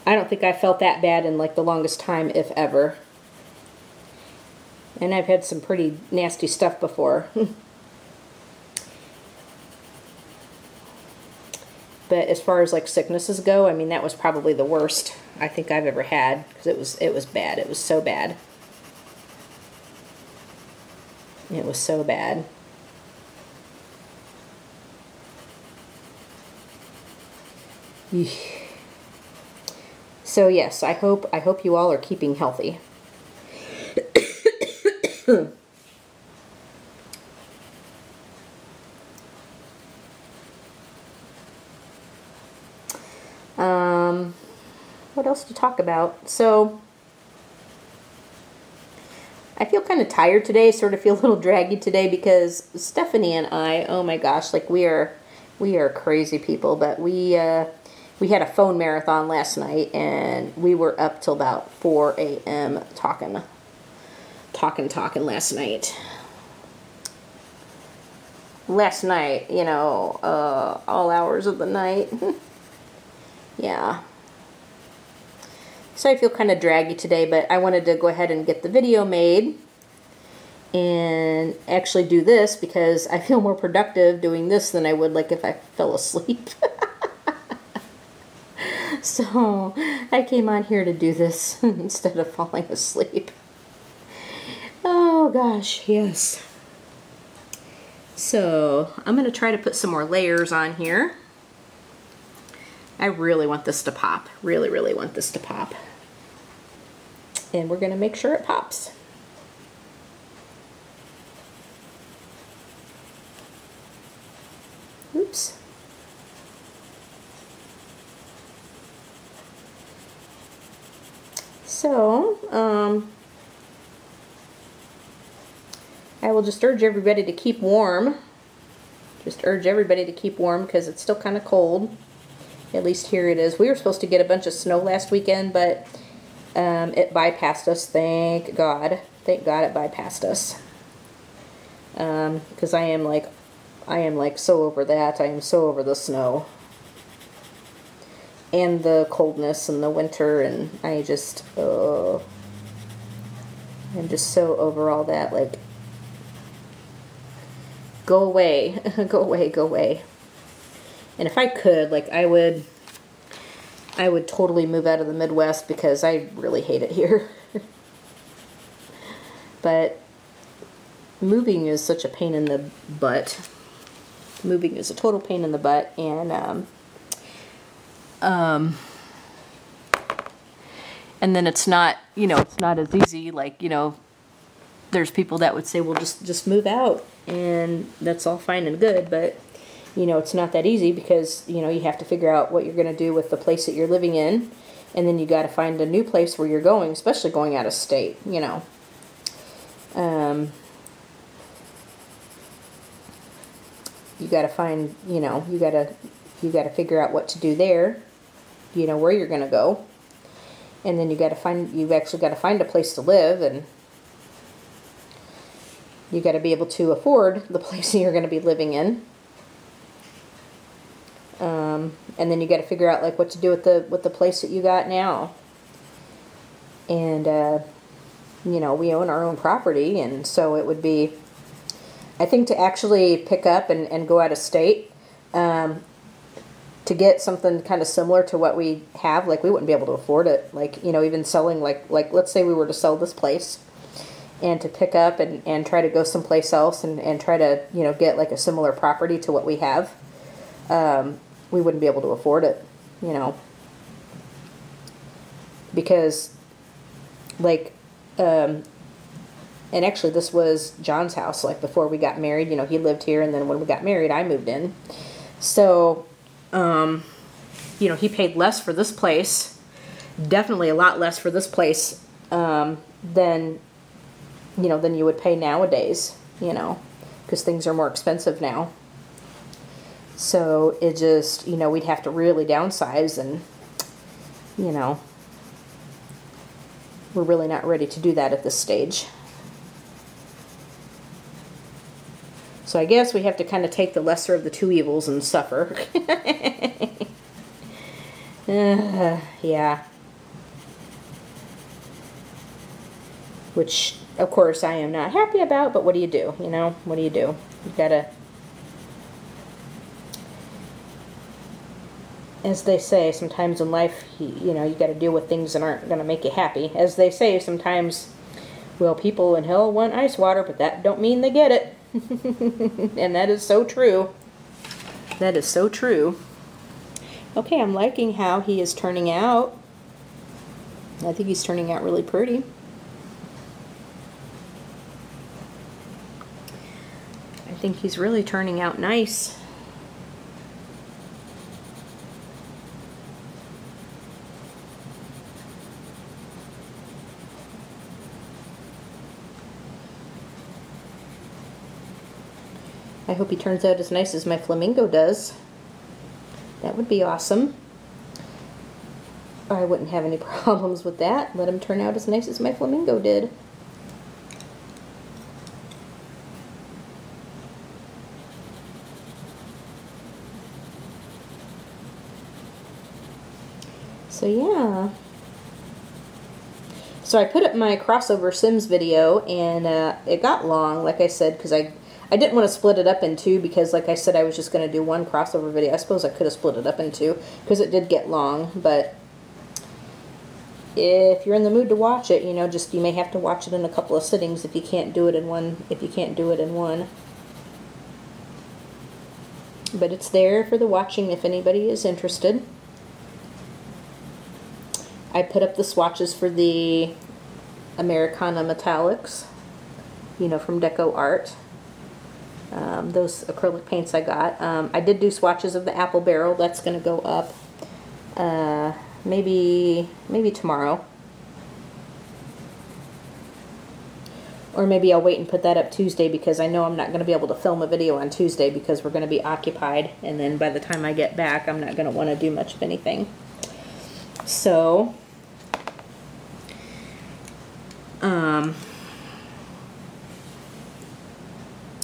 I don't think I felt that bad in like the longest time, if ever. And I've had some pretty nasty stuff before. But as far as like sicknesses go, I mean, that was probably the worst I think I've ever had, because it was bad. It was so bad. It was so bad. So yes, I hope you all are keeping healthy. What else to talk about? So I feel kind of tired today, sort of feel a little draggy today, because Stephanie and I, oh my gosh, like we are crazy people, but we had a phone marathon last night, and we were up till about 4 a.m. talking last night. Last night, you know, all hours of the night. Yeah. So I feel kind of draggy today, but I wanted to go ahead and get the video made and actually do this, because I feel more productive doing this than I would like if I fell asleep. So I came on here to do this instead of falling asleep. Oh gosh, yes. So I'm going to try to put some more layers on here. I really want this to pop. Really, really want this to pop. And we're going to make sure it pops. Oops. So, I will just urge everybody to keep warm. Just urge everybody to keep warm, because it's still kind of cold. At least here it is. We were supposed to get a bunch of snow last weekend, but it bypassed us. Thank God. Thank God it bypassed us. Because I am like so over that. I am so over the snow and the coldness and the winter, and I'm just so over all that. Like, go away. Go away, go away. And if I could, like, I would totally move out of the Midwest, because I really hate it here. But moving is such a pain in the butt. Moving is a total pain in the butt, and then it's not, you know, it's not as easy. Like, you know, there's people that would say, well, just move out, and that's all fine and good, but you know, it's not that easy, because, you know, you have to figure out what you're going to do with the place that you're living in, and then you got to find a new place where you're going, especially going out of state, you know. You got to find, you know, you got to figure out what to do there, you know, where you're going to go. And then you've actually got to find a place to live, and you got to be able to afford the place that you're going to be living in. And then you got to figure out like what to do with the place that you got now. And you know, we own our own property, and so it would be, I think, to actually pick up and go out of state, to get something kind of similar to what we have, like we wouldn't be able to afford it. Like, you know, even selling, like let's say we were to sell this place and to pick up and try to go someplace else and try to, you know, get like a similar property to what we have, we wouldn't be able to afford it, you know, because like, and actually this was John's house, like before we got married, you know, he lived here, and then when we got married, I moved in. So, you know, he paid less for this place, definitely a lot less for this place, than, you know, than you would pay nowadays, you know, because things are more expensive now. So it just, you know, we'd have to really downsize, and, you know, we're really not ready to do that at this stage. So I guess we have to kind of take the lesser of the two evils and suffer. Yeah. Which, of course, I am not happy about, but what do you do? You know, what do you do? You gotta, as they say, sometimes in life, you know, you got to deal with things that aren't going to make you happy. As they say, sometimes, well, people in hell want ice water, but that don't mean they get it. And that is so true. That is so true. Okay, I'm liking how he is turning out. I think he's turning out really pretty. I think he's really turning out nice. I hope he turns out as nice as my flamingo does. That would be awesome. I wouldn't have any problems with that. Let him turn out as nice as my flamingo did. So yeah. So I put up my crossover Sims video, and it got long, like I said, because I didn't want to split it up in two, because like I said, I was just going to do one crossover video. I suppose I could have split it up in two, because it did get long, but if you're in the mood to watch it, you know, just, you may have to watch it in a couple of sittings if you can't do it in one, But it's there for the watching if anybody is interested. I put up the swatches for the Americana Metallics, you know, from Deco Art. Those acrylic paints I got. I did do swatches of the Apple Barrel. That's going to go up maybe tomorrow. Or maybe I'll wait and put that up Tuesday, because I know I'm not going to be able to film a video on Tuesday because we're going to be occupied. And then by the time I get back, I'm not going to want to do much of anything. So,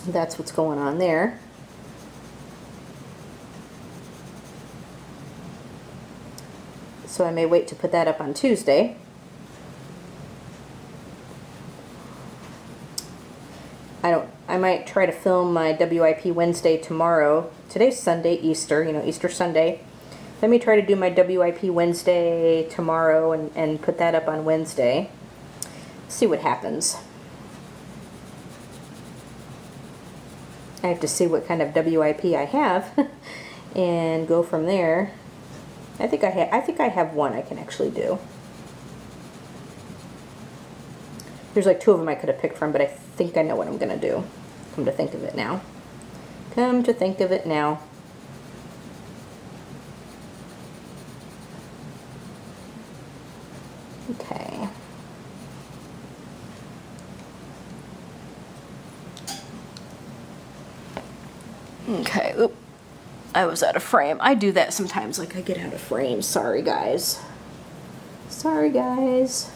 that's what's going on there. So I may wait to put that up on Tuesday. I might try to film my WIP Wednesday tomorrow. Today's Sunday, Easter, you know, Easter Sunday. Let me try to do my WIP Wednesday tomorrow and put that up on Wednesday. See what happens. I have to see what kind of WIP I have and go from there. I think I have one I can actually do. There's like two of them I could have picked from, but I think I know what I'm going to do. Come to think of it now. Come to think of it now. Okay. Okay, oop, I was out of frame. I do that sometimes, like I get out of frame. Sorry, guys. Sorry, guys.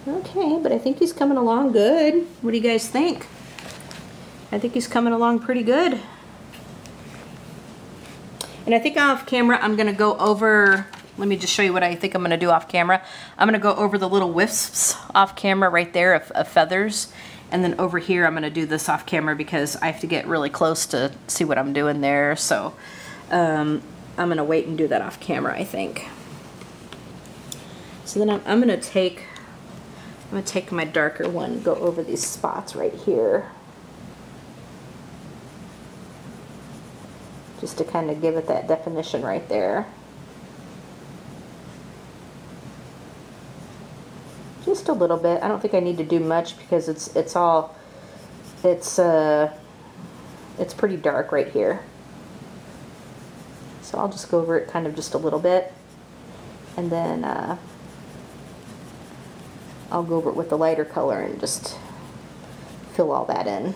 Okay, but I think he's coming along good. What do you guys think? I think he's coming along pretty good. And I think off camera, I'm gonna go over, let me just show you what I think I'm gonna do off camera. I'm gonna go over the little wisps off camera right there of feathers. And then over here, I'm gonna do this off camera because I have to get really close to see what I'm doing there. So I'm gonna wait and do that off camera, I think. So then I'm gonna take my darker one and go over these spots right here. Just to kind of give it that definition right there. Just a little bit. I don't think I need to do much because it's pretty dark right here. So I'll just go over it kind of just a little bit, and then I'll go over it with the lighter color and just fill all that in.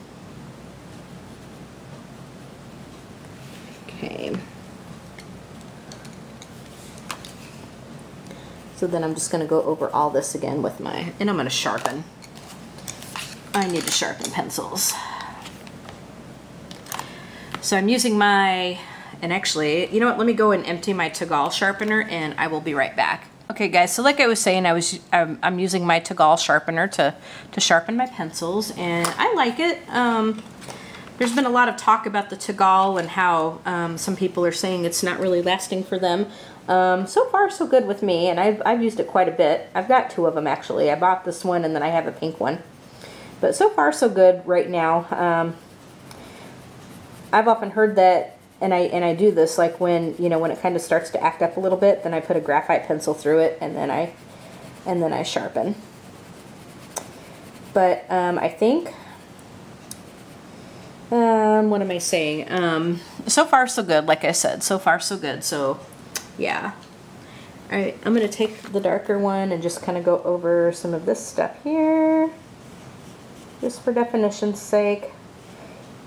Okay. So then I'm just going to go over all this again with my, and I'm going to sharpen. I need to sharpen pencils. So I'm using my, and actually, you know what, let me go and empty my Toggle sharpener and I will be right back. Okay guys, so like I was saying, I'm using my Toggle sharpener to sharpen my pencils, and I like it. There's been a lot of talk about the Toggle and how some people are saying it's not really lasting for them. So far so good with me, and I've used it quite a bit. I've got two of them actually. I bought this one and then I have a pink one. But so far so good right now. I've often heard that, and I do this, like when, you know, when it kind of starts to act up a little bit, then I put a graphite pencil through it and then I sharpen. But I think what am I saying? So far so good, like I said, so far so good. So yeah. Alright, I'm going to take the darker one and just kind of go over some of this stuff here, just for definition's sake,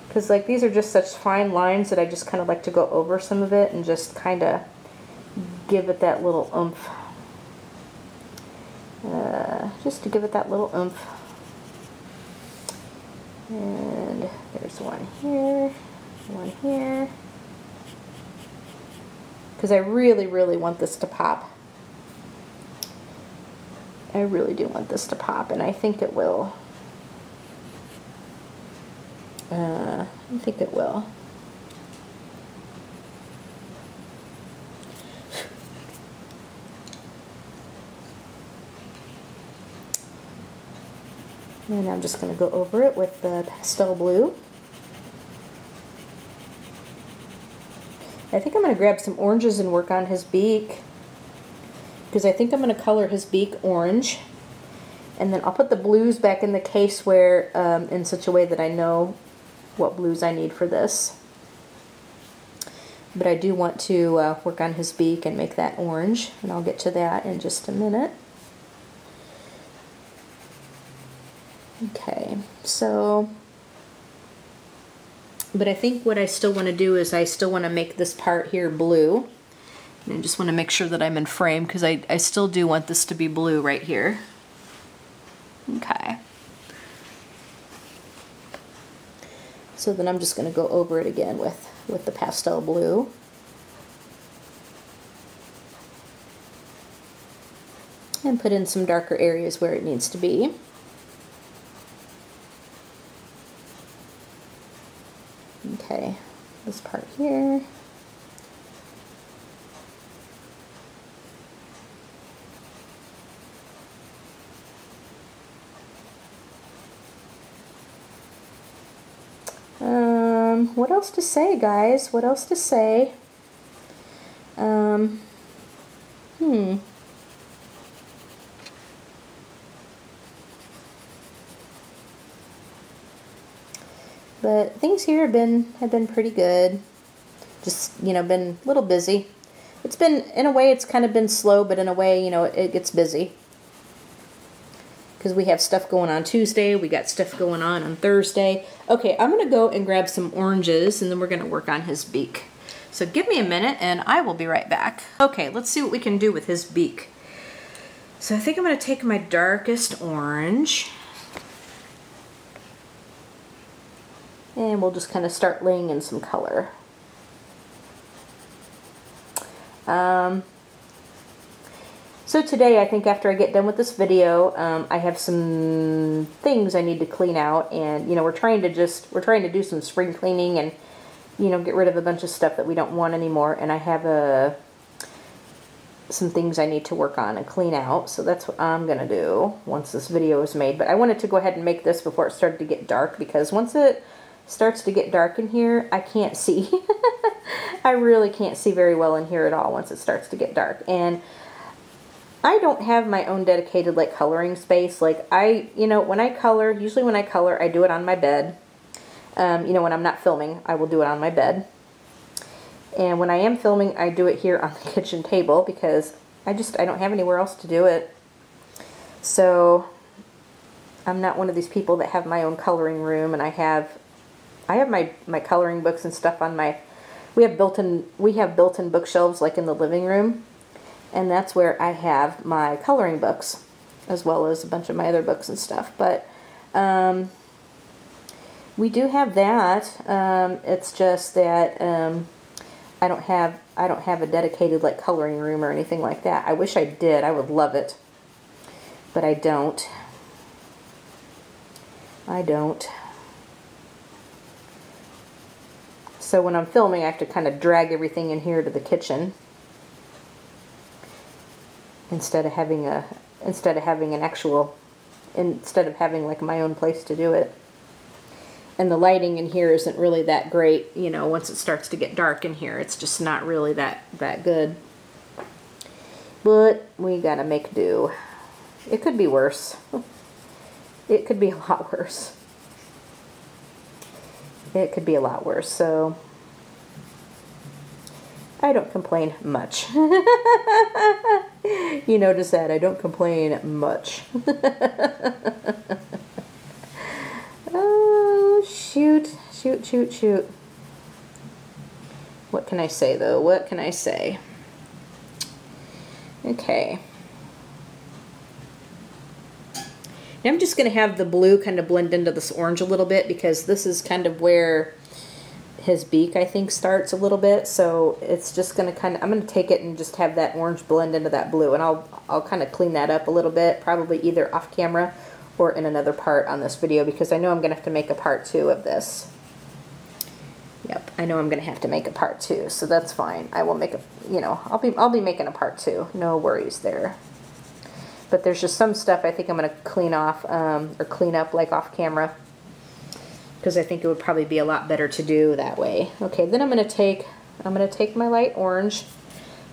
because like these are just such fine lines that I just kind of like to go over some of it and just kind of give it that little oomph, just to give it that little oomph. And there's one here, because I really, really want this to pop. I really do want this to pop, and I think it will. I think it will. And I'm just going to go over it with the pastel blue. I think I'm going to grab some oranges and work on his beak, because I think I'm going to color his beak orange. And then I'll put the blues back in the case where, in such a way that I know what blues I need for this. But I do want to work on his beak and make that orange, and I'll get to that in just a minute. Okay, so, but I think what I still want to do is I still want to make this part here blue. And I just want to make sure that I'm in frame, because I still do want this to be blue right here. Okay. So then I'm just going to go over it again with the pastel blue. And put in some darker areas where it needs to be. Okay, this part here. What else to say, guys? What else to say? But things here have been pretty good. Just, you know, been a little busy. It's been, in a way, it's kind of been slow, but in a way, you know, it gets busy. because we have stuff going on Tuesday, we got stuff going on Thursday. Okay, I'm gonna go and grab some oranges and then we're gonna work on his beak. So give me a minute and I will be right back. Okay, let's see what we can do with his beak. So I think I'm gonna take my darkest orange and we'll just kind of start laying in some color. So today, I think after I get done with this video, I have some things I need to clean out, and you know, we're trying to do some spring cleaning and you know, get rid of a bunch of stuff that we don't want anymore. And I have some things I need to work on and clean out. So that's what I'm gonna do once this video is made. But I wanted to go ahead and make this before it started to get dark, because once it starts to get dark in here, I can't see. I really can't see very well in here at all once it starts to get dark. And I don't have my own dedicated like coloring space. Like you know, when I color, usually when I color, I do it on my bed. You know, when I'm not filming, I will do it on my bed. And when I am filming, I do it here on the kitchen table because I don't have anywhere else to do it. So I'm not one of these people that have my own coloring room, and I have my coloring books and stuff on my, we have built-in bookshelves like in the living room. And that's where I have my coloring books, as well as a bunch of my other books and stuff. But we do have that. It's just that I don't have a dedicated like coloring room or anything like that. I wish I did. I would love it, but I don't. So when I'm filming, I have to kind of drag everything in here to the kitchen, instead of having like my own place to do it. And the lighting in here isn't really that great, you know, once it starts to get dark in here. It's just not really that good. But we gotta make do. It could be worse. It could be a lot worse. It could be a lot worse, so I don't complain much. You notice that I don't complain much. Oh, shoot. What can I say, though? What can I say? Okay. Now I'm just going to have the blue kind of blend into this orange a little bit, because this is kind of where his beak, I think, starts a little bit. So it's just going to kind of, I'm going to take it and just have that orange blend into that blue, and I'll kind of clean that up a little bit, probably either off camera or in another part on this video, because I know I'm going to have to make a part 2 of this. Yep, I know I'm going to have to make a part 2, so that's fine. I will make a, you know, I'll be making a part 2. No worries there. But there's just some stuff I think I'm going to clean off, or clean up like off camera, because I think it would probably be a lot better to do that way. Okay, then I'm going to take my light orange,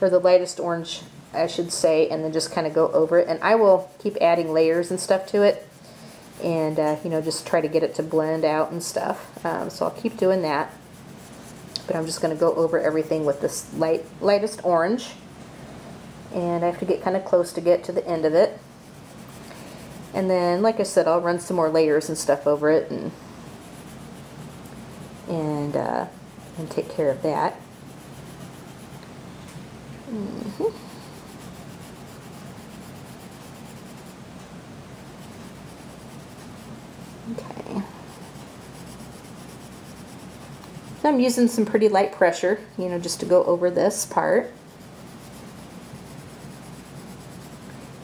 or the lightest orange, I should say, and then just kind of go over it. And I will keep adding layers and stuff to it, and you know, just try to get it to blend out and stuff. So I'll keep doing that. But I'm just going to go over everything with this lightest orange. And I have to get kind of close to get to the end of it. And then, like I said, I'll run some more layers and stuff over it, and take care of that. Okay. So I'm using some pretty light pressure, you know, just to go over this part.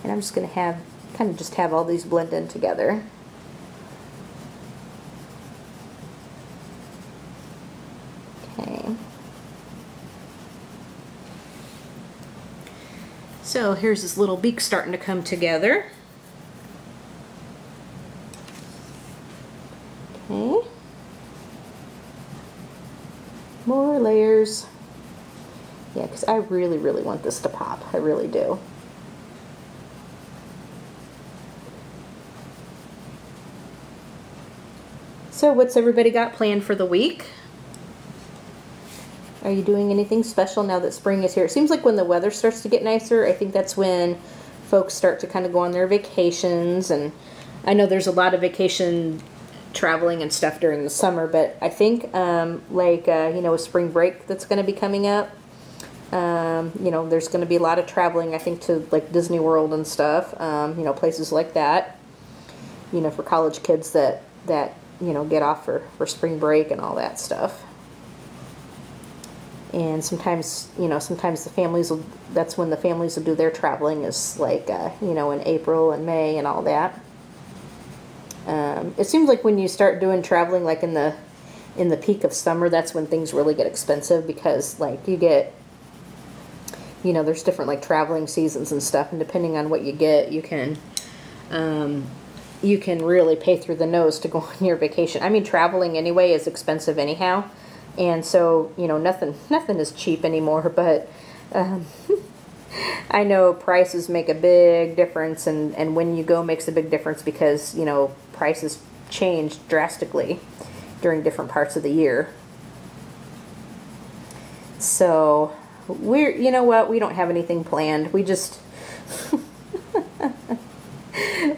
And I'm just going to have all these blend in together. Okay. So here's this little beak starting to come together. Okay. More layers. Yeah, because I really, really want this to pop. I really do. So what's everybody got planned for the week? Are you doing anything special now that spring is here? It seems like when the weather starts to get nicer, I think that's when folks start to kind of go on their vacations, and I know there's a lot of vacation traveling and stuff during the summer, but I think like you know, a spring break that's going to be coming up, you know, there's going to be a lot of traveling, I think, to like Disney World and stuff, you know, places like that, you know, for college kids that you know, get off for spring break and all that stuff. And sometimes, you know, sometimes the families will, that's when the families will do their traveling, is like, you know, in April and May and all that. It seems like when you start doing traveling, like in the peak of summer, that's when things really get expensive, because like you get, you know, there's different like traveling seasons and stuff, and depending on what you get, you can really pay through the nose to go on your vacation. I mean, traveling anyway is expensive anyhow. And so, you know, nothing is cheap anymore, but I know prices make a big difference, and when you go makes a big difference, because, you know, prices change drastically during different parts of the year. So, you know what, we don't have anything planned. We just,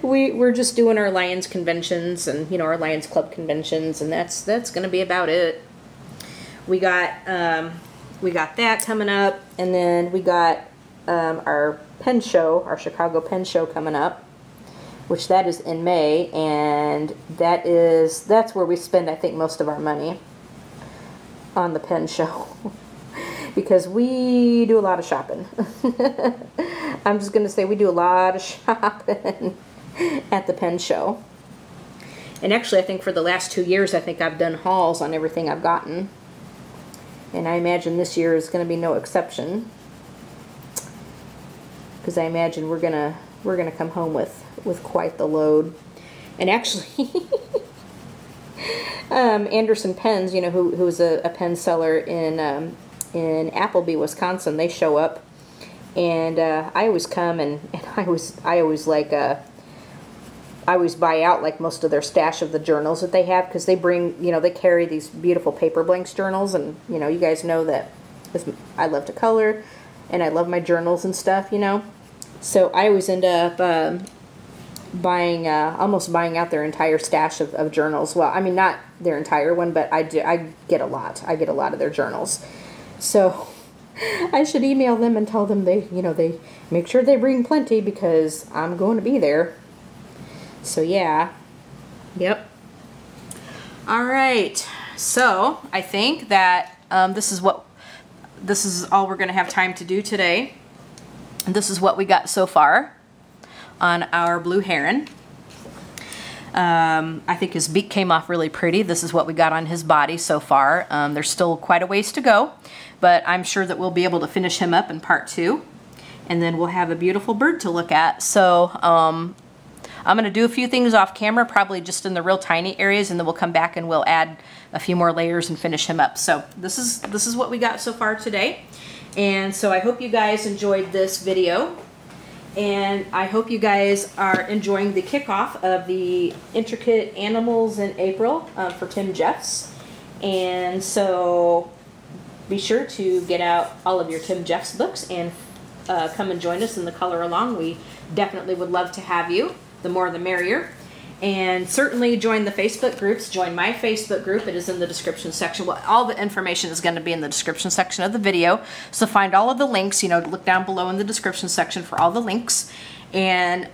we're just doing our Lions conventions and, you know, our Lions Club conventions, and that's going to be about it. We got that coming up, and then we got our pen show, our Chicago pen show coming up, which that is in May, and that's where we spend, I think, most of our money on the pen show, because we do a lot of shopping. I'm just gonna say we do a lot of shopping at the pen show. And actually, I think for the last 2 years, I think I've done hauls on everything I've gotten. And I imagine this year is going to be no exception, because I imagine we're gonna come home with quite the load. And actually, Anderson Pens, you know, who's a pen seller in Appleby, Wisconsin, they show up, and I always come and I always like I always buy out like most of their stash of the journals that they have, because they bring, you know, they carry these beautiful paper blanks journals, and, you know, you guys know that I love to color and I love my journals and stuff, you know. So I always end up almost buying out their entire stash of journals. Well, I mean, not their entire one, but I get a lot. I get a lot of their journals. So I should email them and tell them they make sure they bring plenty, because I'm going to be there. So yeah, yep. All right, so I think that this is all we're going to have time to do today. This is what we got so far on our blue heron. I think his beak came off really pretty. This is what we got on his body so far. There's still quite a ways to go, but I'm sure that we'll be able to finish him up in part 2, and then we'll have a beautiful bird to look at. So I'm going to do a few things off camera, probably just in the real tiny areas, and then we'll come back and we'll add a few more layers and finish him up. So this is what we got so far today. And so I hope you guys enjoyed this video, and I hope you guys are enjoying the kickoff of the Intricate Animals in April for Tim Jeffs. And so be sure to get out all of your Tim Jeffs books and come and join us in the color along. We definitely would love to have you. The more the merrier. And certainly join the Facebook groups. Join my Facebook group. It is in the description section. Well, all the information is going to be in the description section of the video. So find all of the links, you know, look down below in the description section for all the links. And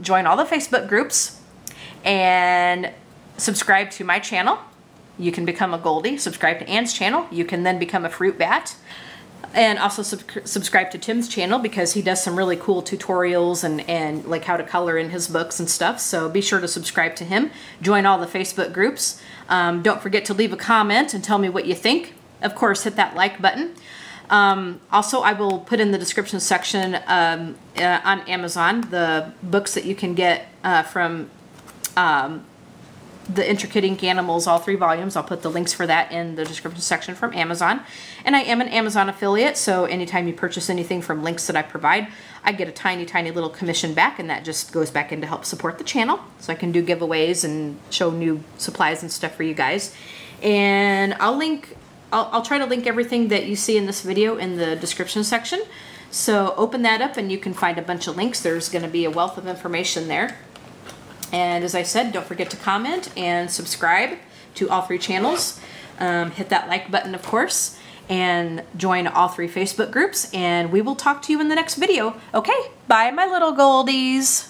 join all the Facebook groups. And subscribe to my channel. You can become a Goldie. Subscribe to Ann's channel. You can then become a Fruit Bat. And also subscribe to Tim's channel, because he does some really cool tutorials and like how to color in his books and stuff. So be sure to subscribe to him. Join all the Facebook groups. Don't forget to leave a comment and tell me what you think. Of course, hit that like button. Also, I will put in the description section on Amazon the books that you can get from the Intricate Ink Animals, all 3 volumes. I'll put the links for that in the description section from Amazon. And I am an Amazon affiliate, so anytime you purchase anything from links that I provide, I get a tiny, tiny little commission back, and that just goes back in to help support the channel. So I can do giveaways and show new supplies and stuff for you guys. And I'll try to link everything that you see in this video in the description section. So open that up and you can find a bunch of links. There's going to be a wealth of information there. And as I said, don't forget to comment and subscribe to all 3 channels. Hit that like button, of course, and join all 3 Facebook groups, and we will talk to you in the next video. Okay, bye my little goldies.